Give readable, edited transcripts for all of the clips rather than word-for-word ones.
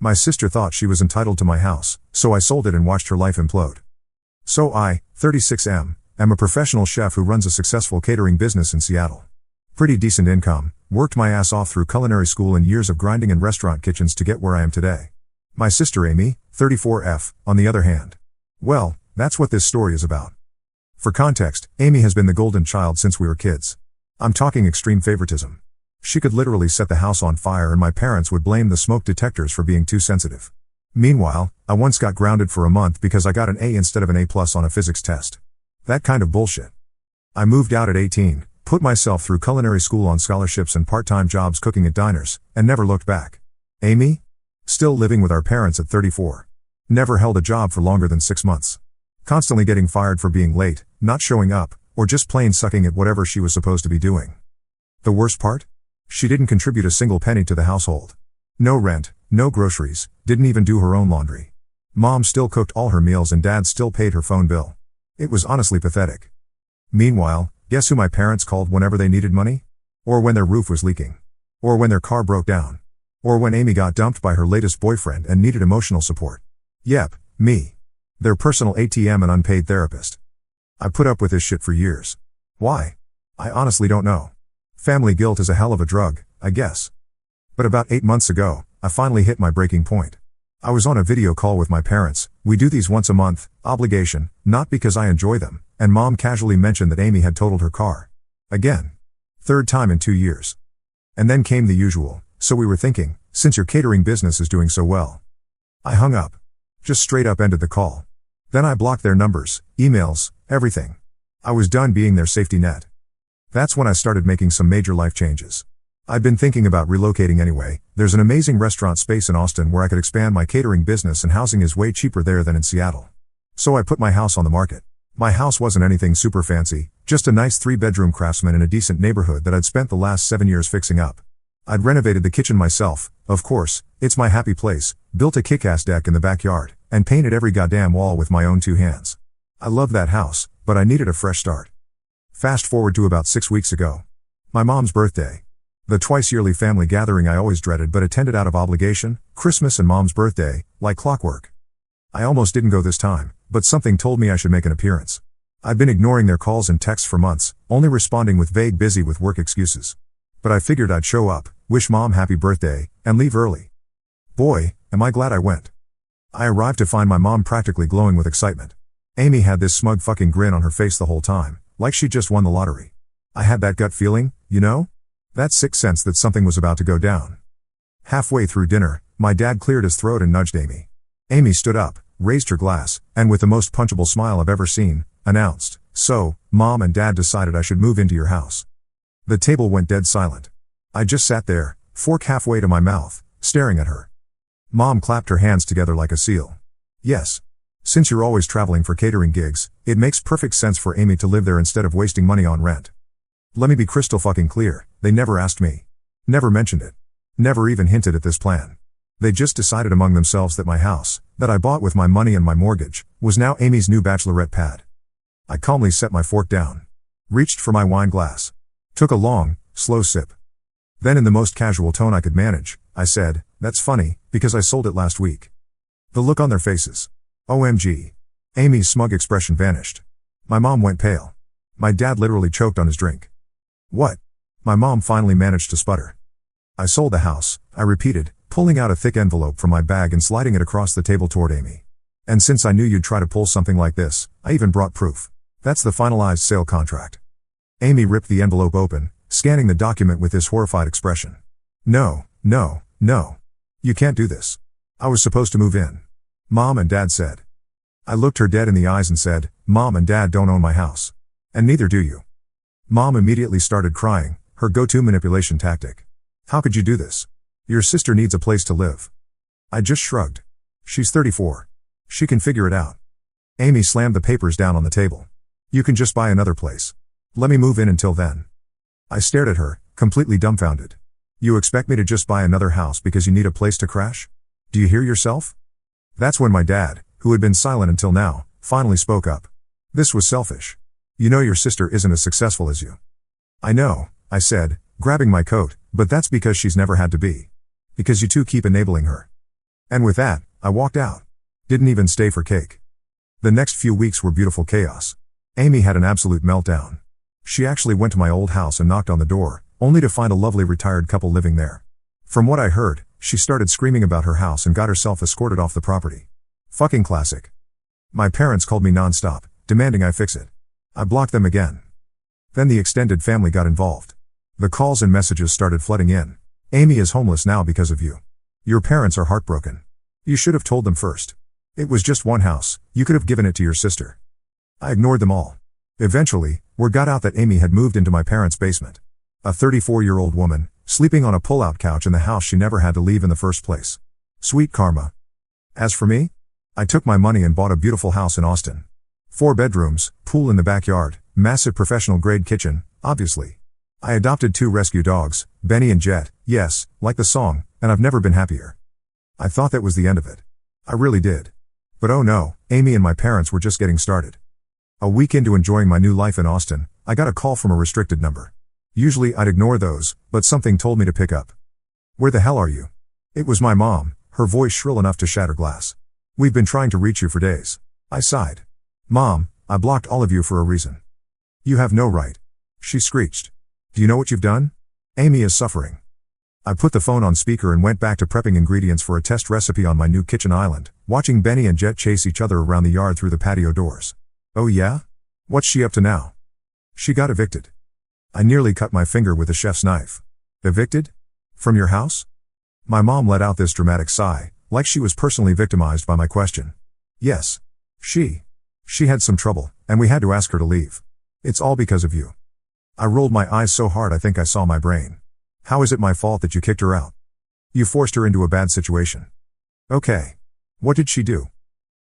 My sister thought she was entitled to my house, so I sold it and watched her life implode. So I, 36M, am a professional chef who runs a successful catering business in Seattle. Pretty decent income, worked my ass off through culinary school and years of grinding in restaurant kitchens to get where I am today. My sister Amy, 34F, on the other hand. Well, that's what this story is about. For context, Amy has been the golden child since we were kids. I'm talking extreme favoritism. She could literally set the house on fire and my parents would blame the smoke detectors for being too sensitive. Meanwhile, I once got grounded for a month because I got an A instead of an A+ on a physics test. That kind of bullshit. I moved out at 18, put myself through culinary school on scholarships and part-time jobs cooking at diners, and never looked back. Amy? Still living with our parents at 34. Never held a job for longer than 6 months. Constantly getting fired for being late, not showing up, or just plain sucking at whatever she was supposed to be doing. The worst part? She didn't contribute a single penny to the household. No rent, no groceries, didn't even do her own laundry. Mom still cooked all her meals and dad still paid her phone bill. It was honestly pathetic. Meanwhile, guess who my parents called whenever they needed money? Or when their roof was leaking? Or when their car broke down? Or when Amy got dumped by her latest boyfriend and needed emotional support? Yep, me. Their personal ATM and unpaid therapist. I put up with this shit for years. Why? I honestly don't know. Family guilt is a hell of a drug, I guess. But about 8 months ago, I finally hit my breaking point. I was on a video call with my parents. We do these once a month, obligation, not because I enjoy them, and Mom casually mentioned that Amy had totaled her car. Again. 3rd time in 2 years. And then came the usual, so we were thinking, since your catering business is doing so well. I hung up. Just straight up ended the call. Then I blocked their numbers, emails, everything. I was done being their safety net. That's when I started making some major life changes. I'd been thinking about relocating anyway. There's an amazing restaurant space in Austin where I could expand my catering business and housing is way cheaper there than in Seattle. So I put my house on the market. My house wasn't anything super fancy, just a nice 3-bedroom Craftsman in a decent neighborhood that I'd spent the last 7 years fixing up. I'd renovated the kitchen myself, of course, it's my happy place, built a kick-ass deck in the backyard, and painted every goddamn wall with my own 2 hands. I loved that house, but I needed a fresh start. Fast forward to about 6 weeks ago. My mom's birthday. The twice-yearly family gathering I always dreaded but attended out of obligation, Christmas and Mom's birthday, like clockwork. I almost didn't go this time, but something told me I should make an appearance. I'd been ignoring their calls and texts for months, only responding with vague busy with work excuses. But I figured I'd show up, wish Mom happy birthday, and leave early. Boy, am I glad I went. I arrived to find my mom practically glowing with excitement. Amy had this smug fucking grin on her face the whole time, like she just won the lottery. I had that gut feeling, you know? That sixth sense that something was about to go down. Halfway through dinner, my dad cleared his throat and nudged Amy. Amy stood up, raised her glass, and with the most punchable smile I've ever seen, announced, "So, Mom and Dad decided I should move into your house." The table went dead silent. I just sat there, fork halfway to my mouth, staring at her. Mom clapped her hands together like a seal. "Yes. Since you're always traveling for catering gigs, it makes perfect sense for Amy to live there instead of wasting money on rent." Let me be crystal fucking clear, they never asked me. Never mentioned it. Never even hinted at this plan. They just decided among themselves that my house, that I bought with my money and my mortgage, was now Amy's new bachelorette pad. I calmly set my fork down. Reached for my wine glass. Took a long, slow sip. Then in the most casual tone I could manage, I said, "That's funny, because I sold it last week." The look on their faces. OMG. Amy's smug expression vanished. My mom went pale. My dad literally choked on his drink. "What?" My mom finally managed to sputter. "I sold the house," I repeated, pulling out a thick envelope from my bag and sliding it across the table toward Amy. "And since I knew you'd try to pull something like this, I even brought proof. That's the finalized sale contract." Amy ripped the envelope open, scanning the document with this horrified expression. No. You can't do this. I was supposed to move in. Mom and Dad said." I looked her dead in the eyes and said, "Mom and Dad don't own my house. And neither do you." Mom immediately started crying, her go-to manipulation tactic. "How could you do this? Your sister needs a place to live." I just shrugged. "She's 34. She can figure it out." Amy slammed the papers down on the table. "You can just buy another place. Let me move in until then." I stared at her, completely dumbfounded. "You expect me to just buy another house because you need a place to crash? Do you hear yourself?" That's when my dad, who had been silent until now, finally spoke up. "This was selfish. You know your sister isn't as successful as you." "I know," I said, grabbing my coat, "but that's because she's never had to be. Because you two keep enabling her." And with that, I walked out. Didn't even stay for cake. The next few weeks were beautiful chaos. Amy had an absolute meltdown. She actually went to my old house and knocked on the door, only to find a lovely retired couple living there. From what I heard, she started screaming about her house and got herself escorted off the property. Fucking classic. My parents called me non-stop, demanding I fix it. I blocked them again. Then the extended family got involved. The calls and messages started flooding in. Amy is homeless now because of you. Your parents are heartbroken. You should have told them first. It was just one house, you could have given it to your sister. I ignored them all. Eventually, word got out that Amy had moved into my parents' basement. A 34-year-old woman, sleeping on a pull-out couch in the house she never had to leave in the first place. Sweet karma. As for me, I took my money and bought a beautiful house in Austin. 4 bedrooms, pool in the backyard, massive professional-grade kitchen, obviously. I adopted 2 rescue dogs, Benny and Jet, yes, like the song, and I've never been happier. I thought that was the end of it. I really did. But oh no, Amy and my parents were just getting started. A week into enjoying my new life in Austin, I got a call from a restricted number. Usually I'd ignore those, but something told me to pick up. Where the hell are you? It was my mom, her voice shrill enough to shatter glass. We've been trying to reach you for days. I sighed. Mom, I blocked all of you for a reason. You have no right. She screeched. Do you know what you've done? Amy is suffering. I put the phone on speaker and went back to prepping ingredients for a test recipe on my new kitchen island, watching Benny and Jet chase each other around the yard through the patio doors. Oh yeah? What's she up to now? She got evicted. I nearly cut my finger with a chef's knife. Evicted? From your house? My mom let out this dramatic sigh, like she was personally victimized by my question. Yes. She had some trouble, and we had to ask her to leave. It's all because of you. I rolled my eyes so hard I think I saw my brain. How is it my fault that you kicked her out? You forced her into a bad situation. Okay. What did she do?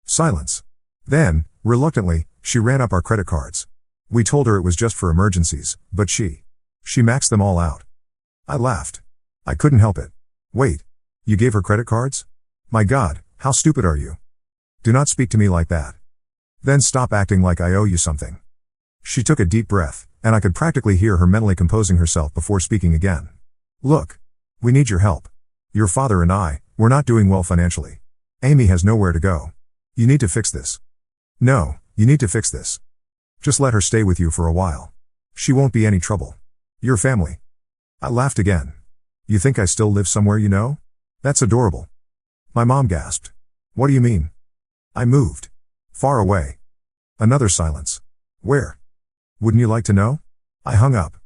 Silence. Then, reluctantly, she ran up our credit cards. We told her it was just for emergencies, but she maxed them all out. I laughed. I couldn't help it. Wait. You gave her credit cards? My God, how stupid are you? Do not speak to me like that. Then stop acting like I owe you something. She took a deep breath, and I could practically hear her mentally composing herself before speaking again. Look. We need your help. Your father and I, we're not doing well financially. Amy has nowhere to go. You need to fix this. No, you need to fix this. Just let her stay with you for a while. She won't be any trouble. Your family. I laughed again. You think I still live somewhere you know? That's adorable. My mom gasped. What do you mean? I moved. Far away. Another silence. Where? Wouldn't you like to know? I hung up.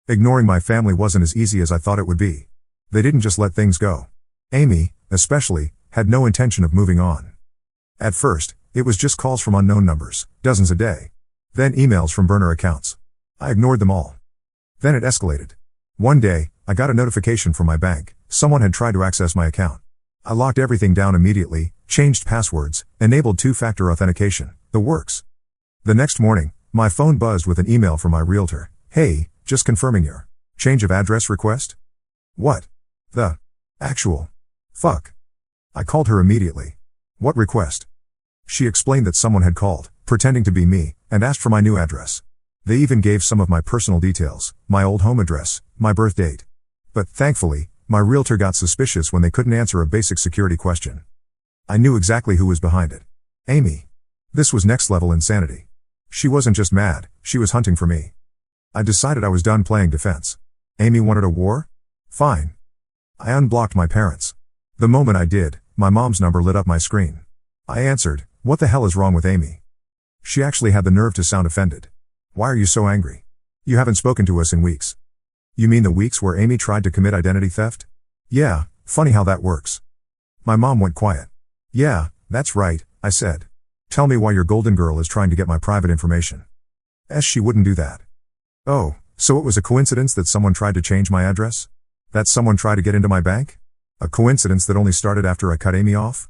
Ignoring my family wasn't as easy as I thought it would be. They didn't just let things go. Amy, especially, had no intention of moving on. At first, it was just calls from unknown numbers, dozens a day. Then emails from burner accounts. I ignored them all. Then it escalated. One day, I got a notification from my bank. Someone had tried to access my account. I locked everything down immediately, changed passwords, enabled 2-factor authentication, the works. The next morning, my phone buzzed with an email from my realtor. Hey, just confirming your change of address request? What? The actual fuck. I called her immediately. What request? She explained that someone had called, pretending to be me, and asked for my new address. They even gave some of my personal details, my old home address, my birth date. But thankfully, my realtor got suspicious when they couldn't answer a basic security question. I knew exactly who was behind it. Amy. This was next level insanity. She wasn't just mad, she was hunting for me. I decided I was done playing defense. Amy wanted a war? Fine. I unblocked my parents. The moment I did, my mom's number lit up my screen. I answered, what the hell is wrong with Amy? She actually had the nerve to sound offended. Why are you so angry? You haven't spoken to us in weeks. You mean the weeks where Amy tried to commit identity theft? Yeah, funny how that works. My mom went quiet. Yeah, that's right, I said. Tell me why your golden girl is trying to get my private information. She wouldn't do that. Oh, so it was a coincidence that someone tried to change my address? That someone tried to get into my bank? A coincidence that only started after I cut Amy off?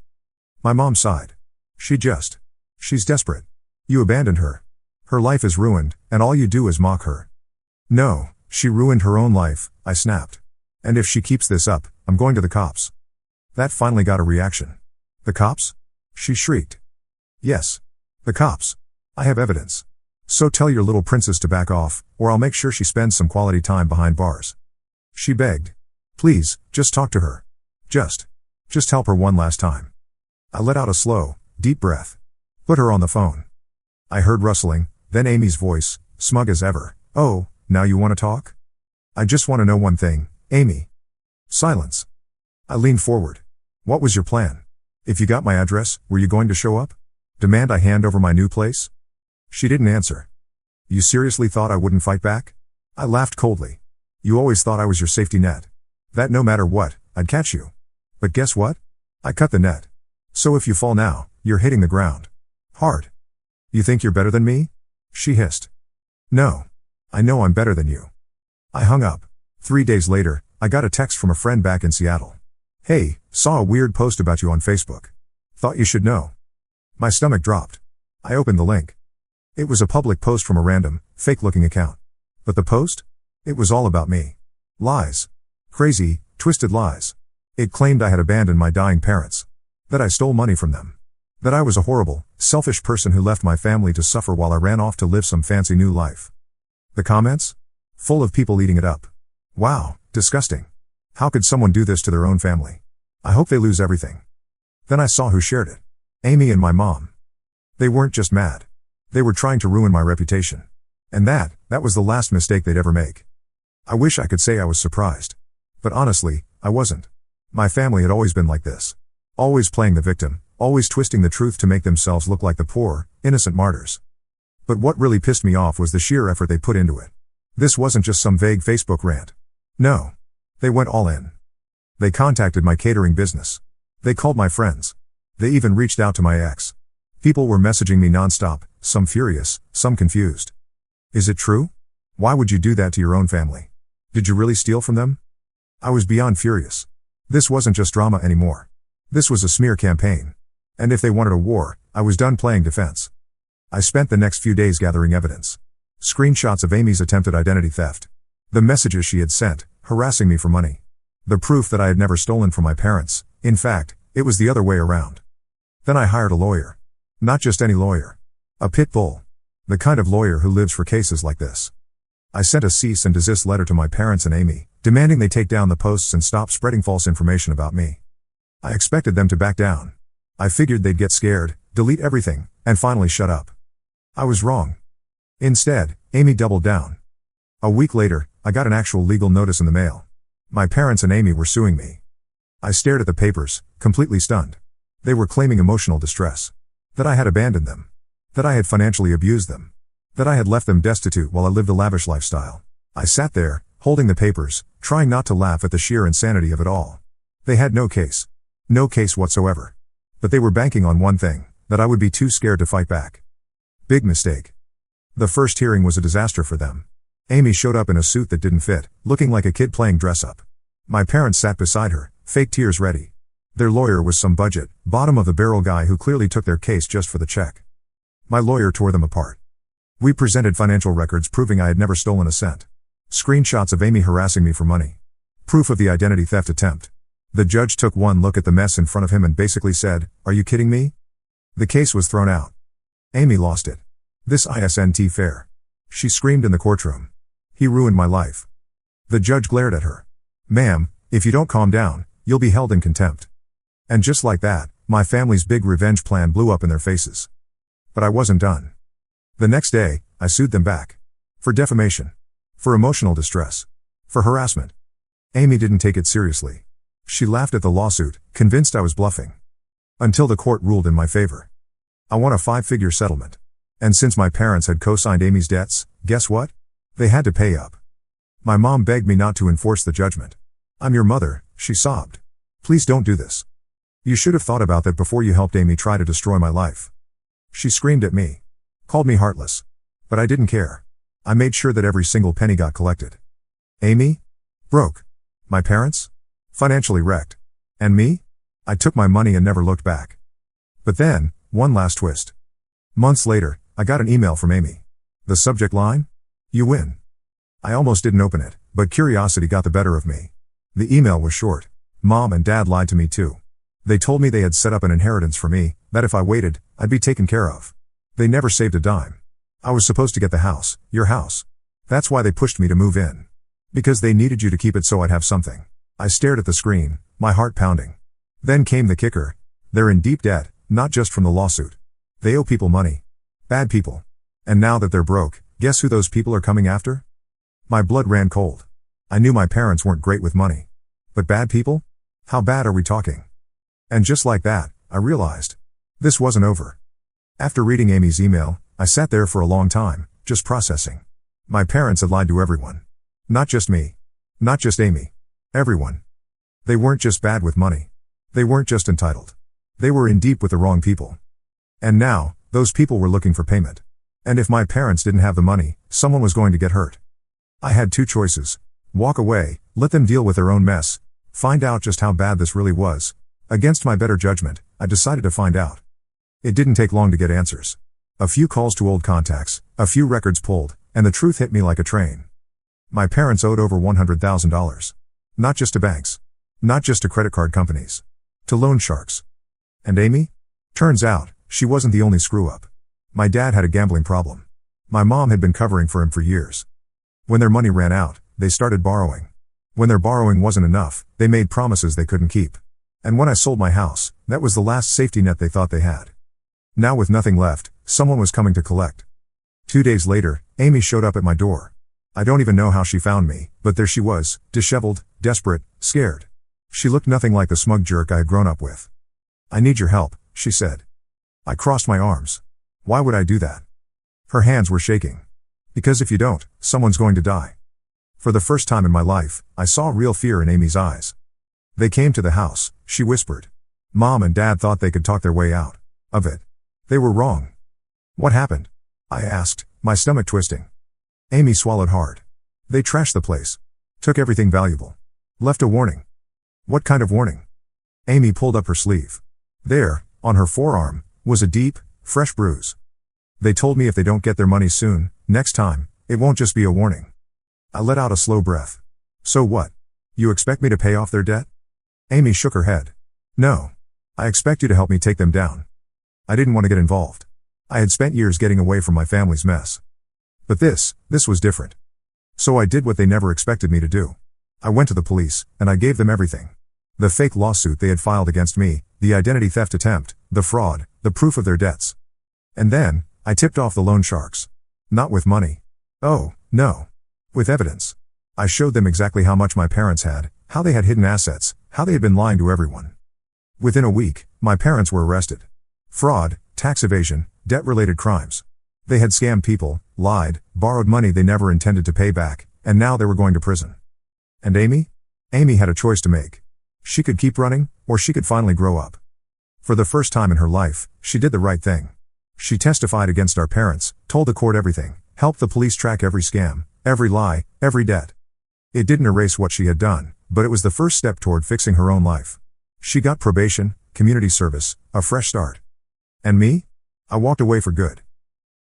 My mom sighed. She's desperate. You abandoned her. Her life is ruined, and all you do is mock her. No, she ruined her own life, I snapped. And if she keeps this up, I'm going to the cops. That finally got a reaction. The cops? She shrieked. Yes. The cops. I have evidence. So tell your little princess to back off, or I'll make sure she spends some quality time behind bars. She begged. Please, just talk to her. Just. Just help her one last time. I let out a slow, deep breath. Put her on the phone. I heard rustling, then Amy's voice, smug as ever. Oh, now you want to talk? I just want to know one thing, Amy. Silence. I leaned forward. What was your plan? If you got my address, were you going to show up? Demand I hand over my new place? She didn't answer. You seriously thought I wouldn't fight back? I laughed coldly. You always thought I was your safety net. That no matter what, I'd catch you. But guess what? I cut the net. So if you fall now, you're hitting the ground. Hard. You think you're better than me? She hissed. No. I know I'm better than you. I hung up. 3 days later, I got a text from a friend back in Seattle. Hey, saw a weird post about you on Facebook. Thought you should know. My stomach dropped. I opened the link. It was a public post from a random, fake-looking account. But the post? It was all about me. Lies. Crazy, twisted lies. It claimed I had abandoned my dying parents. That I stole money from them. That I was a horrible, selfish person who left my family to suffer while I ran off to live some fancy new life. The comments? Full of people eating it up. Wow, disgusting. How could someone do this to their own family? I hope they lose everything. Then I saw who shared it. Amy and my mom. They weren't just mad. They were trying to ruin my reputation. And that was the last mistake they'd ever make. I wish I could say I was surprised. But honestly, I wasn't. My family had always been like this. Always playing the victim, always twisting the truth to make themselves look like the poor, innocent martyrs. But what really pissed me off was the sheer effort they put into it. This wasn't just some vague Facebook rant. No. They went all in. They contacted my catering business. They called my friends. They even reached out to my ex. People were messaging me nonstop, some furious, some confused. Is it true? Why would you do that to your own family? Did you really steal from them? I was beyond furious. This wasn't just drama anymore. This was a smear campaign. And if they wanted a war, I was done playing defense. I spent the next few days gathering evidence. Screenshots of Amy's attempted identity theft. The messages she had sent, harassing me for money. The proof that I had never stolen from my parents. In fact, it was the other way around. Then I hired a lawyer. Not just any lawyer. A pit bull. The kind of lawyer who lives for cases like this. I sent a cease and desist letter to my parents and Amy, demanding they take down the posts and stop spreading false information about me. I expected them to back down. I figured they'd get scared, delete everything, and finally shut up. I was wrong. Instead, Amy doubled down. A week later, I got an actual legal notice in the mail. My parents and Amy were suing me. I stared at the papers, completely stunned. They were claiming emotional distress. That I had abandoned them. That I had financially abused them. That I had left them destitute while I lived a lavish lifestyle. I sat there, holding the papers, trying not to laugh at the sheer insanity of it all. They had no case. No case whatsoever. But they were banking on one thing, that I would be too scared to fight back. Big mistake. The first hearing was a disaster for them. Amy showed up in a suit that didn't fit, looking like a kid playing dress-up. My parents sat beside her, fake tears ready. Their lawyer was some budget, bottom-of-the-barrel guy who clearly took their case just for the check. My lawyer tore them apart. We presented financial records proving I had never stolen a cent. Screenshots of Amy harassing me for money. Proof of the identity theft attempt. The judge took one look at the mess in front of him and basically said, "Are you kidding me?" The case was thrown out. Amy lost it. This isn't fair. She screamed in the courtroom. He ruined my life. The judge glared at her. "Ma'am, if you don't calm down, you'll be held in contempt." And just like that, my family's big revenge plan blew up in their faces. But I wasn't done. The next day, I sued them back. For defamation. For emotional distress. For harassment. Amy didn't take it seriously. She laughed at the lawsuit, convinced I was bluffing. Until the court ruled in my favor. I won a 5-figure settlement. And since my parents had co-signed Amy's debts, guess what? They had to pay up. My mom begged me not to enforce the judgment. "I'm your mother," she sobbed. "Please don't do this. You should have thought about that before you helped Amy try to destroy my life." She screamed at me. Called me heartless. But I didn't care. I made sure that every single penny got collected. Amy? Broke. My parents? Financially wrecked. And me? I took my money and never looked back. But then, one last twist. Months later, I got an email from Amy. The subject line? "You win." I almost didn't open it, but curiosity got the better of me. The email was short. Mom and Dad lied to me too. They told me they had set up an inheritance for me, that if I waited, I'd be taken care of. They never saved a dime. I was supposed to get the house, your house. That's why they pushed me to move in. Because they needed you to keep it so I'd have something. I stared at the screen, my heart pounding. Then came the kicker. They're in deep debt, not just from the lawsuit. They owe people money. Bad people. And now that they're broke, guess who those people are coming after? My blood ran cold. I knew my parents weren't great with money. But bad people? How bad are we talking? And just like that, I realized. This wasn't over. After reading Amy's email, I sat there for a long time, just processing. My parents had lied to everyone. Not just me. Not just Amy. Everyone. They weren't just bad with money. They weren't just entitled. They were in deep with the wrong people. And now, those people were looking for payment. And if my parents didn't have the money, someone was going to get hurt. I had two choices. Walk away, let them deal with their own mess, find out just how bad this really was. Against my better judgment, I decided to find out. It didn't take long to get answers. A few calls to old contacts, a few records pulled, and the truth hit me like a train. My parents owed over $100,000. Not just to banks. Not just to credit card companies. To loan sharks. And Amy? Turns out, she wasn't the only screw-up. My dad had a gambling problem. My mom had been covering for him for years. When their money ran out, they started borrowing. When their borrowing wasn't enough, they made promises they couldn't keep. And when I sold my house, that was the last safety net they thought they had. Now with nothing left, someone was coming to collect. 2 days later, Amy showed up at my door. I don't even know how she found me, but there she was, disheveled, desperate, scared. She looked nothing like the smug jerk I had grown up with. "I need your help," she said. I crossed my arms. Why would I do that? Her hands were shaking. Because if you don't, someone's going to die. For the first time in my life, I saw real fear in Amy's eyes. "They came to the house," she whispered. "Mom and Dad thought they could talk their way out of it. They were wrong." "What happened?" I asked, my stomach twisting. Amy swallowed hard. "They trashed the place. Took everything valuable. Left a warning." "What kind of warning?" Amy pulled up her sleeve. There, on her forearm, was a deep, fresh bruise. "They told me if they don't get their money soon, next time, it won't just be a warning." I let out a slow breath. "So what? You expect me to pay off their debt?" Amy shook her head. "No. I expect you to help me take them down." I didn't want to get involved. I had spent years getting away from my family's mess. But this was different. So I did what they never expected me to do. I went to the police, and I gave them everything. The fake lawsuit they had filed against me, the identity theft attempt, the fraud, the proof of their debts. And then, I tipped off the loan sharks. Not with money. Oh, no. With evidence. I showed them exactly how much my parents had, how they had hidden assets, how they had been lying to everyone. Within a week, my parents were arrested. Fraud, tax evasion, debt-related crimes. They had scammed people, lied, borrowed money they never intended to pay back, and now they were going to prison. And Amy? Amy had a choice to make. She could keep running, or she could finally grow up. For the first time in her life, she did the right thing. She testified against our parents, told the court everything, helped the police track every scam, every lie, every debt. It didn't erase what she had done, but it was the first step toward fixing her own life. She got probation, community service, a fresh start. And me? I walked away for good.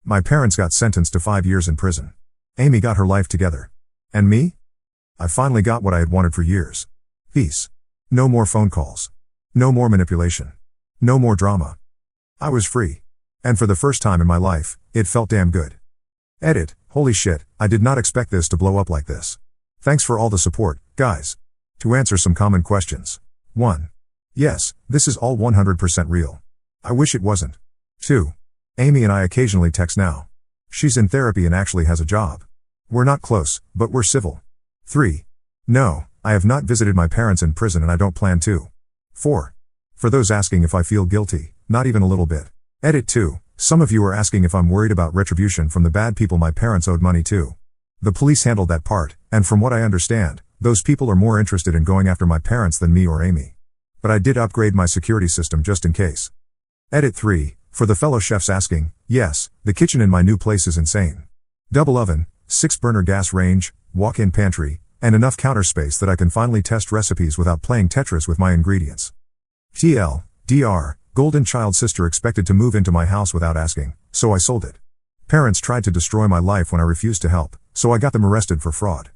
My parents got sentenced to 5 years in prison. Amy got her life together. And me? I finally got what I had wanted for years. Peace. No more phone calls. No more manipulation. No more drama. I was free. And for the first time in my life, it felt damn good. Edit, holy shit, I did not expect this to blow up like this. Thanks for all the support, guys. To answer some common questions. 1. Yes, this is all 100% real. I wish it wasn't. 2. Amy and I occasionally text now. She's in therapy and actually has a job. We're not close, but we're civil. 3. No, I have not visited my parents in prison and I don't plan to. 4. For those asking if I feel guilty, not even a little bit. Edit 2. Some of you are asking if I'm worried about retribution from the bad people my parents owed money to. The police handled that part, and from what I understand, those people are more interested in going after my parents than me or Amy. But I did upgrade my security system just in case. Edit 3. For the fellow chefs asking, yes, the kitchen in my new place is insane. Double oven, 6-burner gas range, walk-in pantry, and enough counter space that I can finally test recipes without playing Tetris with my ingredients. TL, DR, golden child sister expected to move into my house without asking, so I sold it. Parents tried to destroy my life when I refused to help, so I got them arrested for fraud.